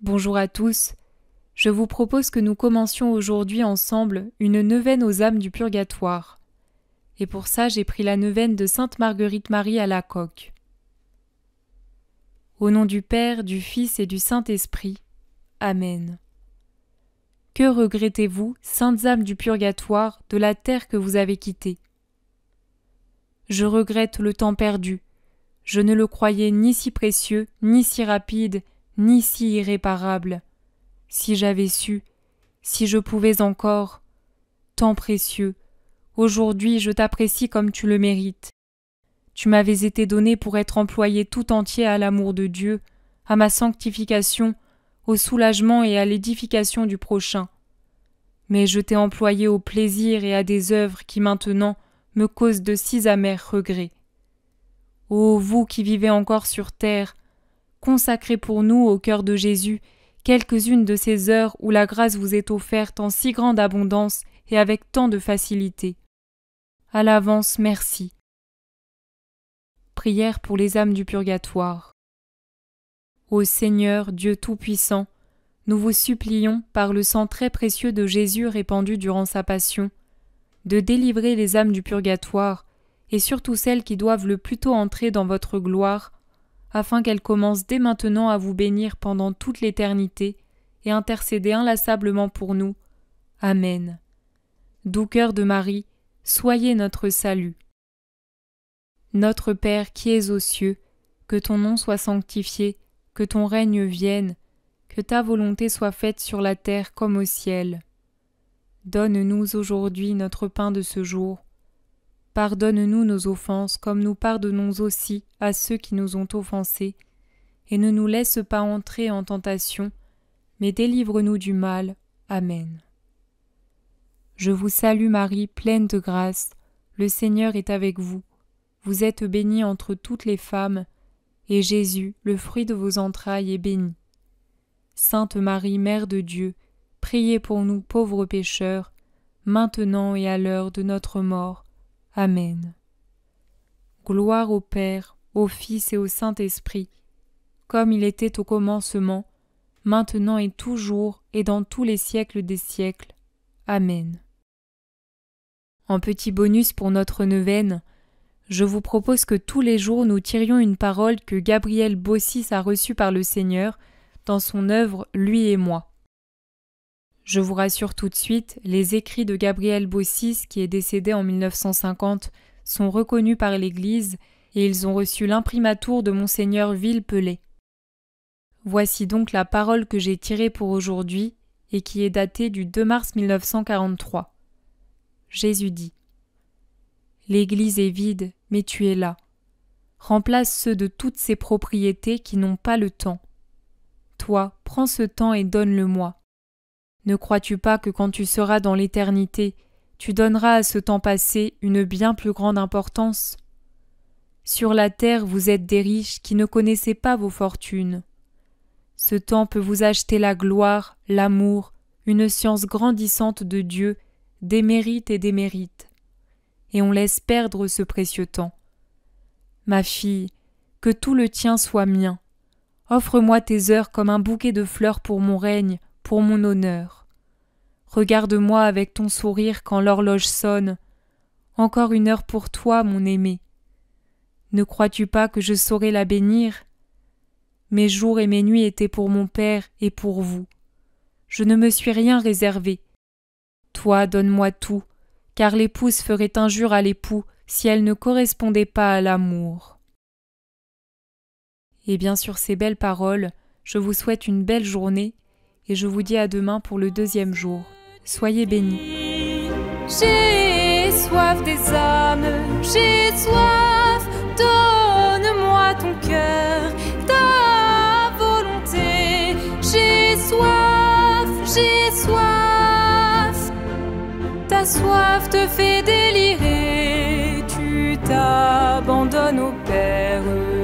Bonjour à tous. Je vous propose que nous commencions aujourd'hui ensemble une neuvaine aux âmes du purgatoire. Et pour ça, j'ai pris la neuvaine de Sainte Marguerite Marie à la Coque. Au nom du Père, du Fils et du Saint-Esprit. Amen. Que regrettez-vous, saintes âmes du purgatoire, de la terre que vous avez quittée? Je regrette le temps perdu. Je ne le croyais ni si précieux, ni si rapide, ni si irréparable. Si j'avais su, si je pouvais encore, temps précieux, aujourd'hui je t'apprécie comme tu le mérites. Tu m'avais été donné pour être employé tout entier à l'amour de Dieu, à ma sanctification, au soulagement et à l'édification du prochain. Mais je t'ai employé au plaisir et à des œuvres qui maintenant me causent de si amers regrets. Ô vous qui vivez encore sur terre, consacrez pour nous au cœur de Jésus quelques-unes de ces heures où la grâce vous est offerte en si grande abondance et avec tant de facilité. À l'avance, merci. Prière pour les âmes du purgatoire. Ô Seigneur, Dieu Tout-Puissant, nous vous supplions, par le sang très précieux de Jésus répandu durant sa passion, de délivrer les âmes du purgatoire, et surtout celles qui doivent le plus tôt entrer dans votre gloire, afin qu'elles commencent dès maintenant à vous bénir pendant toute l'éternité et intercéder inlassablement pour nous. Amen. Doux cœur de Marie, soyez notre salut. Notre Père qui es aux cieux, que ton nom soit sanctifié, que ton règne vienne, que ta volonté soit faite sur la terre comme au ciel. Donne-nous aujourd'hui notre pain de ce jour. Pardonne-nous nos offenses comme nous pardonnons aussi à ceux qui nous ont offensés, et ne nous laisse pas entrer en tentation, mais délivre-nous du mal. Amen. Je vous salue Marie, pleine de grâce, le Seigneur est avec vous. Vous êtes bénie entre toutes les femmes, et Jésus, le fruit de vos entrailles, est béni. Sainte Marie, Mère de Dieu, priez pour nous pauvres pécheurs, maintenant et à l'heure de notre mort. Amen. Gloire au Père, au Fils et au Saint-Esprit, comme il était au commencement, maintenant et toujours et dans tous les siècles des siècles. Amen. En petit bonus pour notre neuvaine, je vous propose que tous les jours nous tirions une parole que Gabriel Bossis a reçue par le Seigneur dans son œuvre Lui et moi. Je vous rassure tout de suite, les écrits de Gabriel Bossis, qui est décédé en 1950, sont reconnus par l'Église et ils ont reçu l'imprimatur de Monseigneur Villepelé. Voici donc la parole que j'ai tirée pour aujourd'hui et qui est datée du 2 mars 1943. Jésus dit : L'Église est vide, mais tu es là. Remplace ceux de toutes ces propriétés qui n'ont pas le temps. Toi, prends ce temps et donne-le-moi. Ne crois-tu pas que quand tu seras dans l'éternité, tu donneras à ce temps passé une bien plus grande importance? Sur la terre, vous êtes des riches qui ne connaissez pas vos fortunes. Ce temps peut vous acheter la gloire, l'amour, une science grandissante de Dieu, des mérites et des mérites. Et on laisse perdre ce précieux temps. Ma fille, que tout le tien soit mien. Offre-moi tes heures comme un bouquet de fleurs pour mon règne, pour mon honneur. Regarde-moi avec ton sourire quand l'horloge sonne. Encore une heure pour toi, mon aimé. Ne crois-tu pas que je saurais la bénir? Mes jours et mes nuits étaient pour mon Père et pour vous. Je ne me suis rien réservé. Toi, donne-moi tout, car l'épouse ferait injure à l'époux si elle ne correspondait pas à l'amour. Et bien sur ces belles paroles, je vous souhaite une belle journée et je vous dis à demain pour le 2e jour. Soyez bénis. J'ai soif des âmes, j'ai soif, donne-moi ton cœur, ta volonté. J'ai soif, ta soif te fait délirer, tu t'abandonnes au Père.